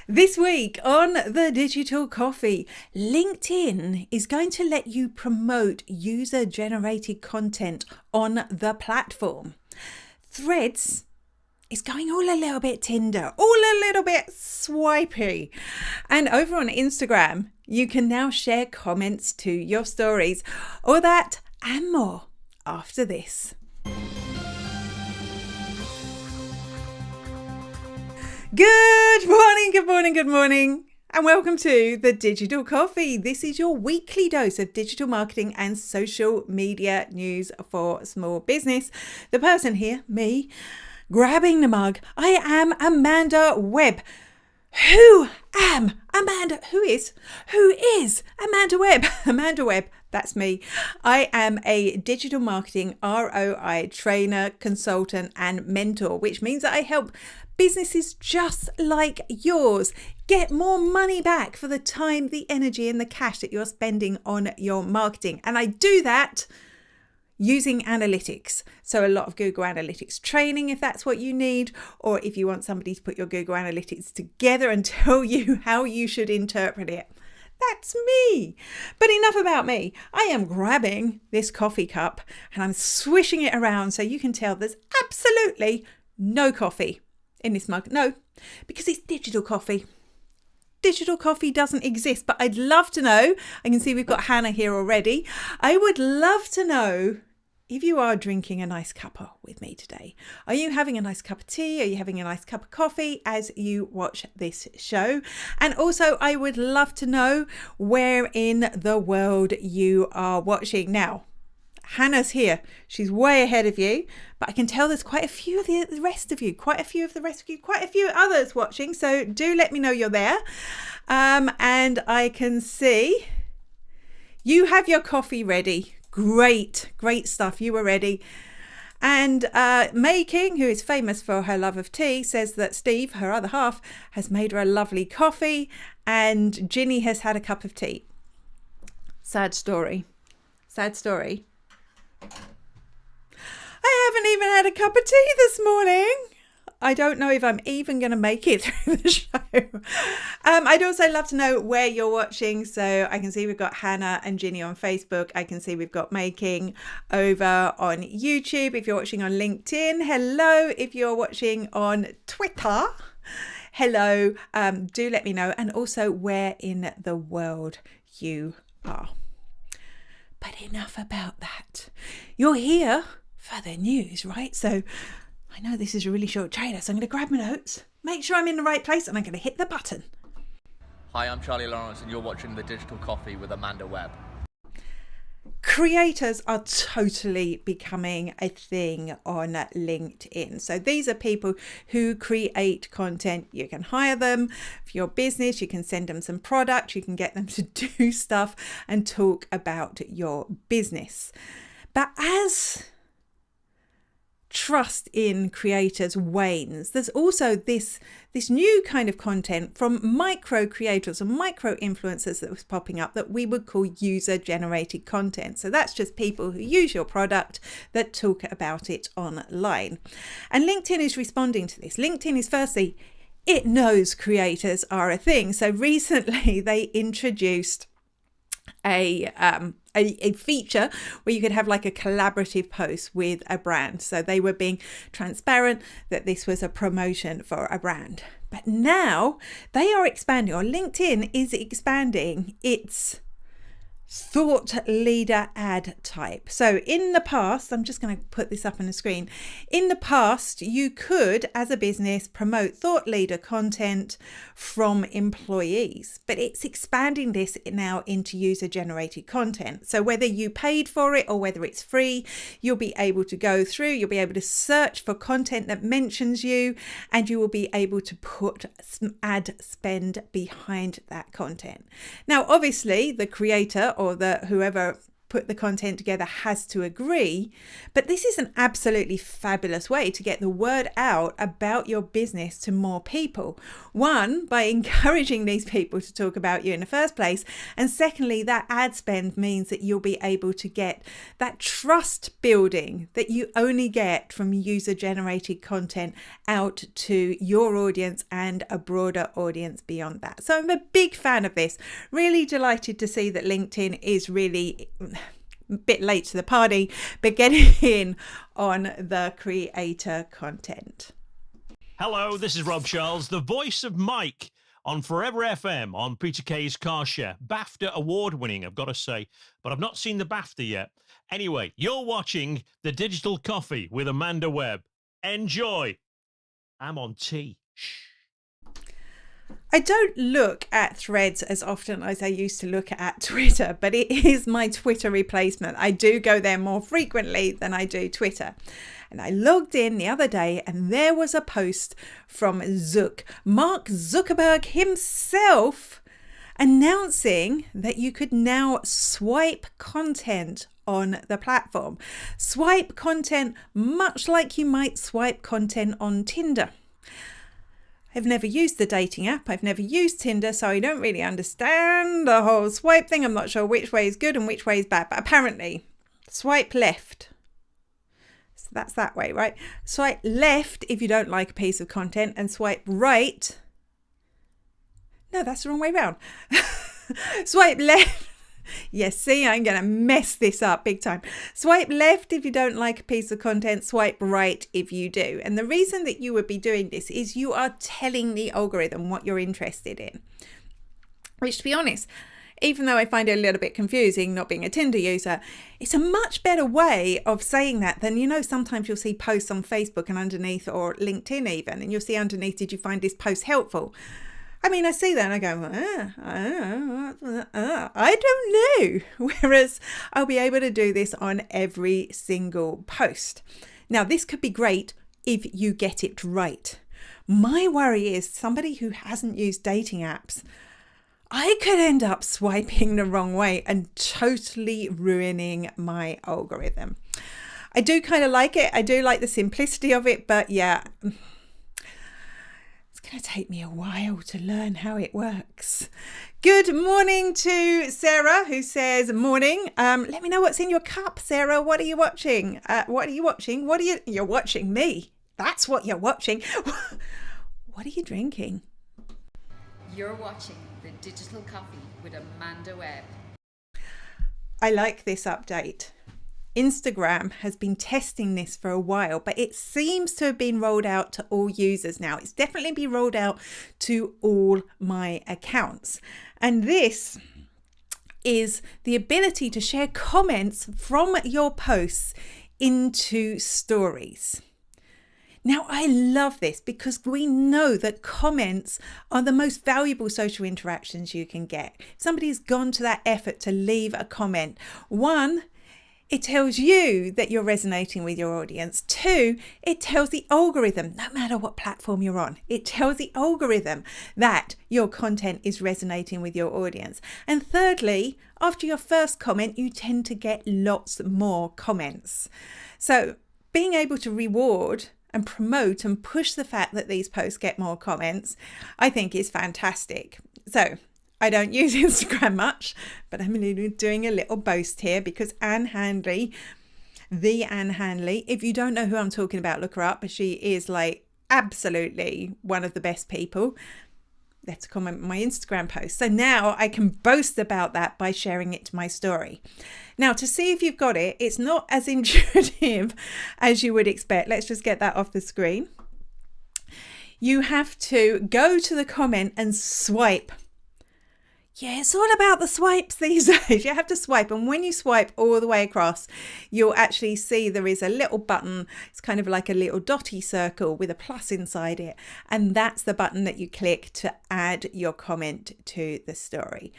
This week on the Digital Coffee, LinkedIn is going to let you promote user-generated content on the platform. Threads is going all a little bit Tinder, all a little bit swipey. And over on Instagram, you can now share comments to your stories. All that and more after this. Good morning, and welcome to the Digital Coffee. This is your weekly dose of digital marketing and social media news for small business. The person here, me, grabbing the mug, I am Amanda Webb. Who is Amanda Webb? Amanda Webb, that's me. I am a digital marketing ROI trainer, consultant, and mentor, which means that I help businesses just like yours get more money back for the time, the energy, and the cash that you're spending on your marketing. And I do that using analytics. So a lot of Google Analytics training, if that's what you need, or if you want somebody to put your Google Analytics together and tell you how you should interpret it. That's me. But enough about me. I am grabbing this coffee cup and I'm swishing it around so you can tell there's absolutely no coffee in this mug. No, because it's digital coffee. Digital coffee doesn't exist, but I'd love to know. I can see we've got Hannah here already. I would love to know if you are drinking a nice cuppa with me today. Are you having a nice cup of tea? Are you having a nice cup of coffee as you watch this show? And also, I would love to know where in the world you are watching now. Hannah's here. She's way ahead of you, but I can tell there's quite a few of the rest of you, quite a few others watching. So do let me know you're there. And I can see you have your coffee ready. Great stuff. You were ready. And May King, who is famous for her love of tea, says that Steve, her other half, has made her a lovely coffee and Ginny has had a cup of tea. Sad story. I haven't even had a cup of tea this morning. I don't know if I'm even going to make it through the show. I'd also love to know where you're watching. So I can see we've got Hannah and Ginny on Facebook. I can see we've got Making over on YouTube. If you're watching on LinkedIn, hello. If you're watching on Twitter, hello. Do let me know. And also where in the world you are. But enough about that. You're here for the news, right? So I know this is a really short trailer, so I'm going to grab my notes, make sure I'm in the right place, and I'm going to hit the button. Hi, I'm Charlie Lawrence, and you're watching The Digital Coffee with Amanda Webb. Creators are totally becoming a thing on LinkedIn. So these are people who create content. You can hire them for your business. You can send them some product. You can get them to do stuff and talk about your business. But as trust in creators wanes, there's also this new kind of content from micro creators and micro influencers that was popping up that we would call user generated content. So that's just people who use your product that talk about it online. And LinkedIn is responding to this. LinkedIn is firstly, it knows creators are a thing. So recently they introduced a feature where you could have like a collaborative post with a brand. So they were being transparent that this was a promotion for a brand. But now they are expanding, or LinkedIn is expanding its thought leader ad type. So in the past, I'm just going to put this up on the screen. In the past, you could, as a business, promote thought leader content from employees, but it's expanding this now into user generated content. So whether you paid for it or whether it's free, you'll be able to go through, you'll be able to search for content that mentions you, and you will be able to put some ad spend behind that content. Now, obviously the creator or the whoever put the content together has to agree. But this is an absolutely fabulous way to get the word out about your business to more people. One, by encouraging these people to talk about you in the first place. And secondly, that ad spend means that you'll be able to get that trust building that you only get from user generated content out to your audience and a broader audience beyond that. So I'm a big fan of this. Really delighted to see that LinkedIn is really a bit late to the party, but getting in on the creator content. Hello, this is Rob Charles, the voice of Mike on Forever FM on Peter Kay's Car Share. BAFTA award winning, I've got to say, but I've not seen the BAFTA yet. Anyway, you're watching The Digital Coffee with Amanda Webb. Enjoy. I'm on tea. Shh. I don't look at Threads as often as I used to look at Twitter, but it is my Twitter replacement. I do go there more frequently than I do Twitter. And I logged in the other day and there was a post from Mark Zuckerberg himself, announcing that you could now swipe content on the platform. Swipe content much like you might swipe content on Tinder. I've never used the dating app. I've never used Tinder, so I don't really understand the whole swipe thing. I'm not sure which way is good and which way is bad, but apparently swipe left. So that's that way, right? Swipe left if you don't like a piece of content, and swipe right. No, that's the wrong way around. Swipe left. Yes, see, I'm going to mess this up big time. Swipe left if you don't like a piece of content, swipe right if you do. And the reason that you would be doing this is you are telling the algorithm what you're interested in. Which, to be honest, even though I find it a little bit confusing not being a Tinder user, it's a much better way of saying that than, sometimes you'll see posts on Facebook and underneath, or LinkedIn even, and you'll see underneath, did you find this post helpful? I mean, I see that and I go, I don't know. Whereas I'll be able to do this on every single post. Now, this could be great if you get it right. My worry is somebody who hasn't used dating apps, I could end up swiping the wrong way and totally ruining my algorithm. I do kind of like it. I do like the simplicity of it, but yeah, going to take me a while to learn how it works. Good morning to Sarah, who says morning. Let me know what's in your cup, Sarah. What are you watching? You're watching me. That's what you're watching. What are you drinking? You're watching The Digital Coffee with Amanda Webb. I like this update. Instagram has been testing this for a while, but it seems to have been rolled out to all users now. It's definitely been rolled out to all my accounts. And this is the ability to share comments from your posts into stories. Now, I love this because we know that comments are the most valuable social interactions you can get. Somebody's gone to that effort to leave a comment. One, it tells you that you're resonating with your audience. Two, it tells the algorithm, no matter what platform you're on, it tells the algorithm that your content is resonating with your audience. And thirdly, after your first comment, you tend to get lots more comments. So being able to reward and promote and push the fact that these posts get more comments, I think is fantastic. So I don't use Instagram much, but I'm doing a little boast here because Anne Handley, if you don't know who I'm talking about, look her up. She is like absolutely one of the best people. Left a comment on my Instagram post. So now I can boast about that by sharing it to my story. Now, to see if you've got it, it's not as intuitive as you would expect. Let's just get that off the screen. You have to go to the comment and swipe. Yeah, it's all about the swipes these days. You have to swipe, and when you swipe all the way across, you'll actually see there is a little button. It's kind of like a little dotty circle with a plus inside it, and that's the button that you click to add your comment to the story.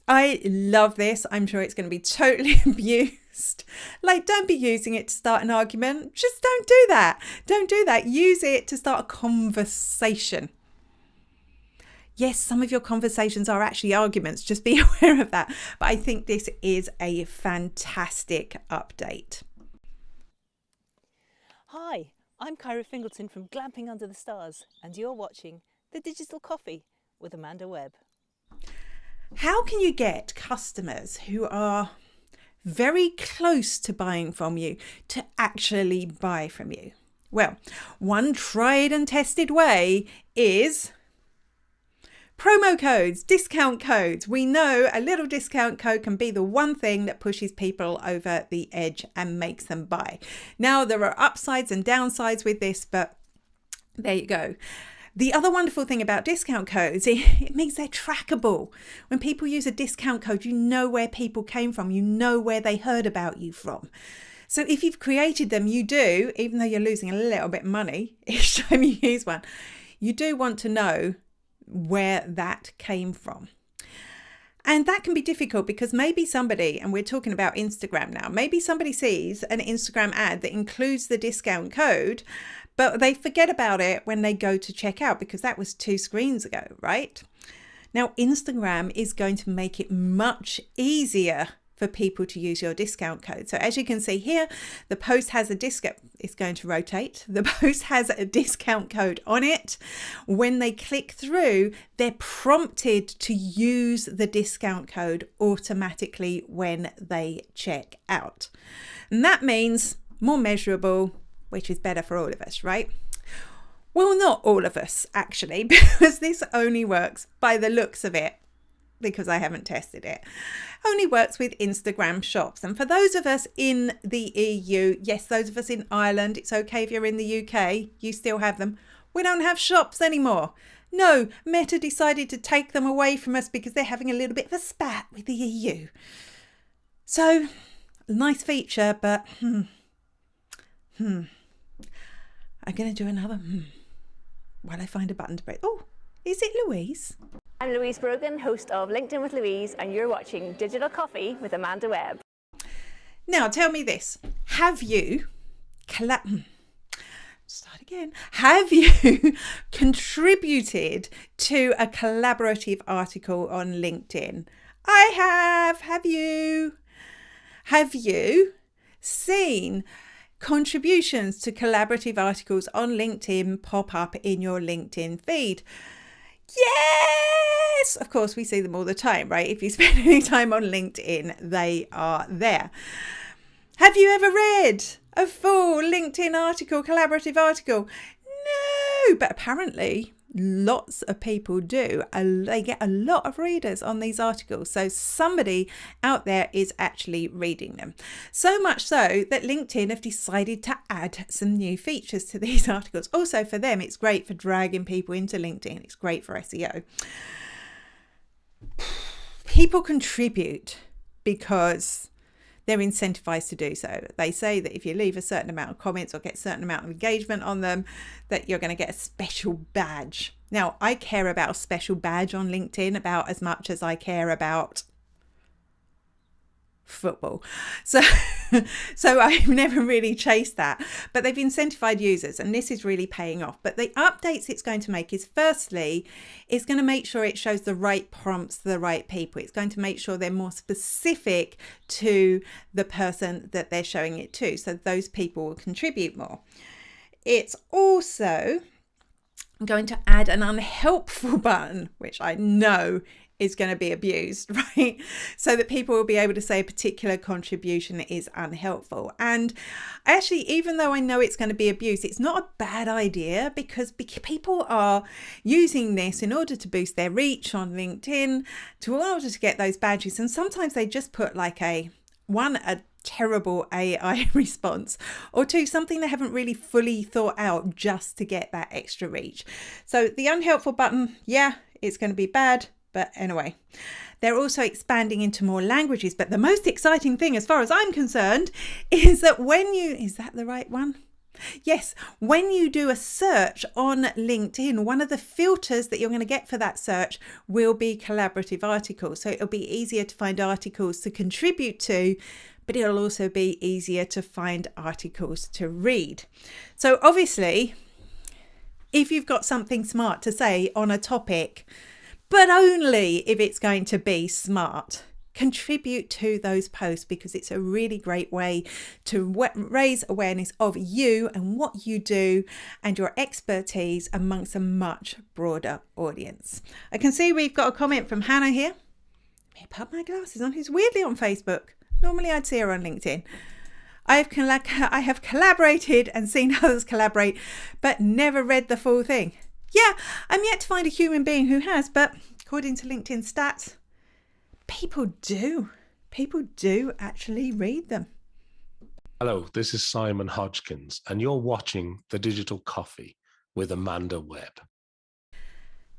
I love this. I'm sure it's going to be totally abused. Like, don't be using it to start an argument. Just don't do that. Don't do that. Use it to start a conversation. Yes, some of your conversations are actually arguments, just be aware of that. But I think this is a fantastic update. Hi, I'm Kyra Fingleton from Glamping Under the Stars, and you're watching The Digital Coffee with Amanda Webb. How can you get customers who are very close to buying from you to actually buy from you? Well, one tried and tested way is promo codes, discount codes. We know a little discount code can be the one thing that pushes people over the edge and makes them buy. Now, there are upsides and downsides with this, but there you go. The other wonderful thing about discount codes, it means they're trackable. When people use a discount code, you know where people came from, you know where they heard about you from. So if you've created them, you do, even though you're losing a little bit of money each time you use one, you do want to know where that came from. And that can be difficult because maybe somebody, and we're talking about Instagram now, maybe somebody sees an Instagram ad that includes the discount code, but they forget about it when they go to check out because that was 2 screens ago, right? Now, Instagram is going to make it much easier for people to use your discount code. So as you can see here, the post has a discount, it's going to rotate. The post has a discount code on it. When they click through, they're prompted to use the discount code automatically when they check out. And that means more measurable, which is better for all of us, right? Well, not all of us actually, because this only works by the looks of it, because I haven't tested it, only works with Instagram shops. And for those of us in the EU, yes, those of us in Ireland, it's okay if you're in the UK, you still have them. We don't have shops anymore. No, Meta decided to take them away from us because they're having a little bit of a spat with the EU. So, nice feature, but I'm going to do another while I find a button to press. Oh, is it Louise? I'm Louise Brogan, host of LinkedIn with Louise, and you're watching Digital Coffee with Amanda Webb. Now, tell me this. Have you Have you contributed to a collaborative article on LinkedIn? I have. Have you? Have you seen contributions to collaborative articles on LinkedIn pop up in your LinkedIn feed? Yes! Of course, we see them all the time, right? If you spend any time on LinkedIn, they are there. Have you ever read a full LinkedIn article, collaborative article? No, but apparently lots of people do. They get a lot of readers on these articles. So somebody out there is actually reading them. So much so that LinkedIn have decided to add some new features to these articles. Also for them, it's great for dragging people into LinkedIn. It's great for SEO. People contribute because they're incentivized to do so. They say that if you leave a certain amount of comments or get a certain amount of engagement on them, that you're going to get a special badge. Now, I care about a special badge on LinkedIn about as much as I care about football. So I've never really chased that, but they've incentivized users and this is really paying off. But the updates it's going to make is, firstly, it's going to make sure it shows the right prompts to the right people. It's going to make sure they're more specific to the person that they're showing it to, so those people will contribute more. It's also going to add an unhelpful button, which I know is going to be abused, right? So that people will be able to say a particular contribution is unhelpful. And actually, even though I know it's going to be abused, it's not a bad idea because people are using this in order to boost their reach on LinkedIn, in order to get those badges. And sometimes they just put like a terrible AI response, or 2, something they haven't really fully thought out just to get that extra reach. So the unhelpful button, yeah, it's going to be bad. But anyway, they're also expanding into more languages. But the most exciting thing, as far as I'm concerned, is that is that the right one? Yes, when you do a search on LinkedIn, one of the filters that you're going to get for that search will be collaborative articles. So it'll be easier to find articles to contribute to, but it'll also be easier to find articles to read. So obviously, if you've got something smart to say on a topic, but only if it's going to be smart. Contribute to those posts because it's a really great way to raise awareness of you and what you do and your expertise amongst a much broader audience. I can see we've got a comment from Hannah here. Let me put my glasses on, who's weirdly on Facebook. Normally I'd see her on LinkedIn. I have collaborated and seen others collaborate, but never read the full thing. Yeah, I'm yet to find a human being who has, but according to LinkedIn stats, people do actually read them. Hello, this is Simon Hodgkins, and you're watching The Digital Coffee with Amanda Webb.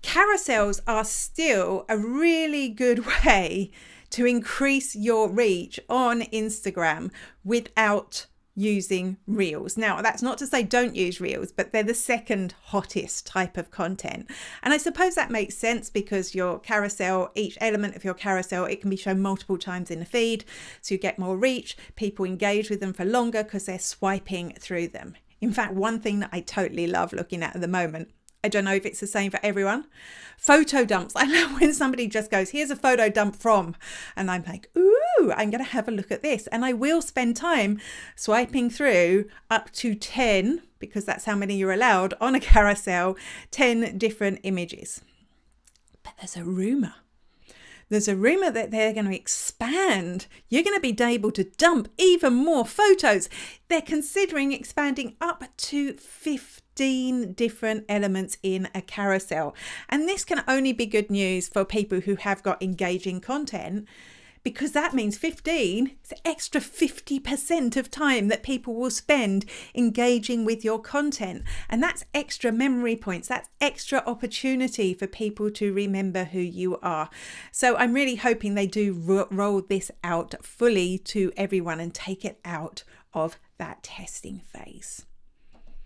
Carousels are still a really good way to increase your reach on Instagram without using Reels. Now, that's not to say don't use Reels, but they're the second hottest type of content. And I suppose that makes sense because your carousel, each element of your carousel, it can be shown multiple times in the feed. So you get more reach, people engage with them for longer because they're swiping through them. In fact, one thing that I totally love looking at the moment, I don't know if it's the same for everyone, photo dumps. I love when somebody just goes, here's a photo dump from, and I'm like, ooh, I'm going to have a look at this. And I will spend time swiping through up to 10, because that's how many you're allowed on a carousel, 10 different images. But there's a rumor. There's a rumor that they're going to expand. You're going to be able to dump even more photos. They're considering expanding up to 15 different elements in a carousel. And this can only be good news for people who have got engaging content, because that means 15 is an extra 50% of time that people will spend engaging with your content. And that's extra memory points. That's extra opportunity for people to remember who you are. So I'm really hoping they do roll this out fully to everyone and take it out of that testing phase.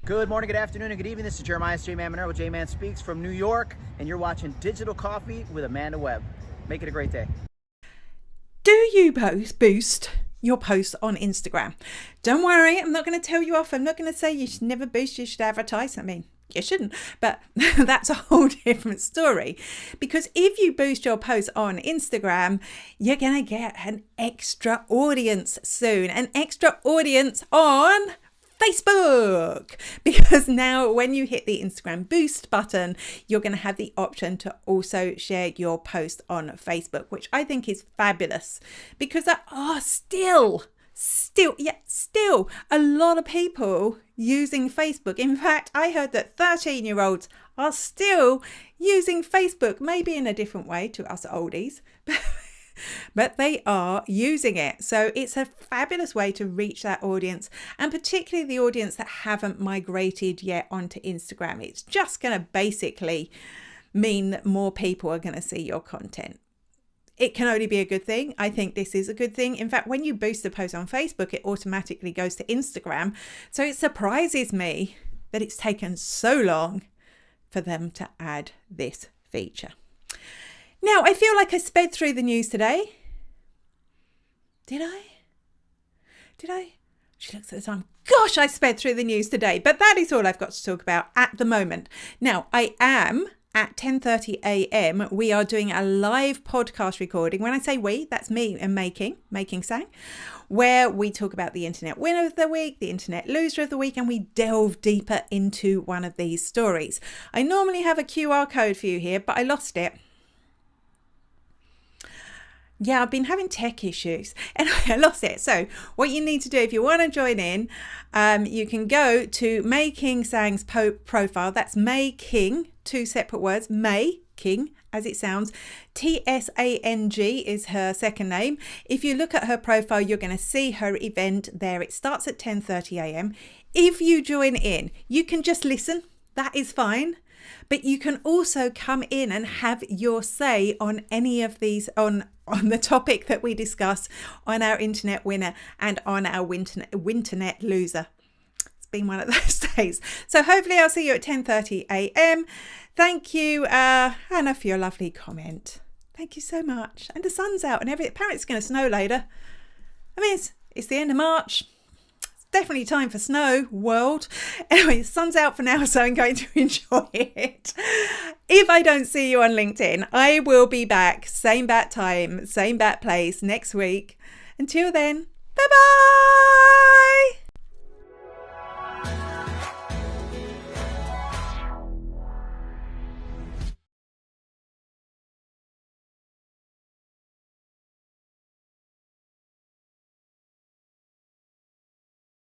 Good morning, good afternoon, and good evening. This is Jeremiah J-Man Monero with J-Man Speaks from New York, and you're watching Digital Coffee with Amanda Webb. Make it a great day. Do you boost your posts on Instagram? Don't worry, I'm not going to tell you off. I'm not going to say you should never boost, you should advertise. I mean, you shouldn't, but that's a whole different story. Because if you boost your posts on Instagram, you're going to get an extra audience soon, an extra audience on Facebook, because now when you hit the Instagram boost button, you're going to have the option to also share your post on Facebook, which I think is fabulous, because there are still a lot of people using Facebook. In fact, I heard that 13-year-olds are still using Facebook, maybe in a different way to us oldies, but they are using it. So it's a fabulous way to reach that audience, and particularly the audience that haven't migrated yet onto Instagram. It's just going to basically mean that more people are going to see your content. It can only be a good thing. I think this is a good thing. In fact, when you boost a post on Facebook, it automatically goes to Instagram. So it surprises me that it's taken so long for them to add this feature. Now, I feel like I sped through the news today. Did I? She looks at the time. Gosh, I sped through the news today. But that is all I've got to talk about at the moment. Now, I am at 10:30 a.m. We are doing a live podcast recording. When I say we, that's me and Making Sang, where we talk about the Internet Winner of the Week, the Internet Loser of the Week, and we delve deeper into one of these stories. I normally have a QR code for you here, but I lost it. Yeah, I've been having tech issues and I lost it. So what you need to do if you want to join in, you can go to Making Sang's profile. That's Making, two separate words, Making, as it sounds. Tsang is her second name. If you look at her profile, you're going to see her event there. It starts at 10:30 a.m. If you join in, you can just listen. That is fine. But you can also come in and have your say on any of these, on the topic that we discuss, on our Internet Winner and on our Winternet Loser. It's been one of those days. So hopefully I'll see you at 10:30 a.m. Thank you, Hannah, for your lovely comment. Thank you so much. And the sun's out and apparently it's going to snow later. I mean, it's the end of March. definitely time for snow, world. Anyway, the sun's out for now, so I'm going to enjoy it. If I don't see you on LinkedIn, I will be back, same bat time, same bat place next week. Until then, bye-bye!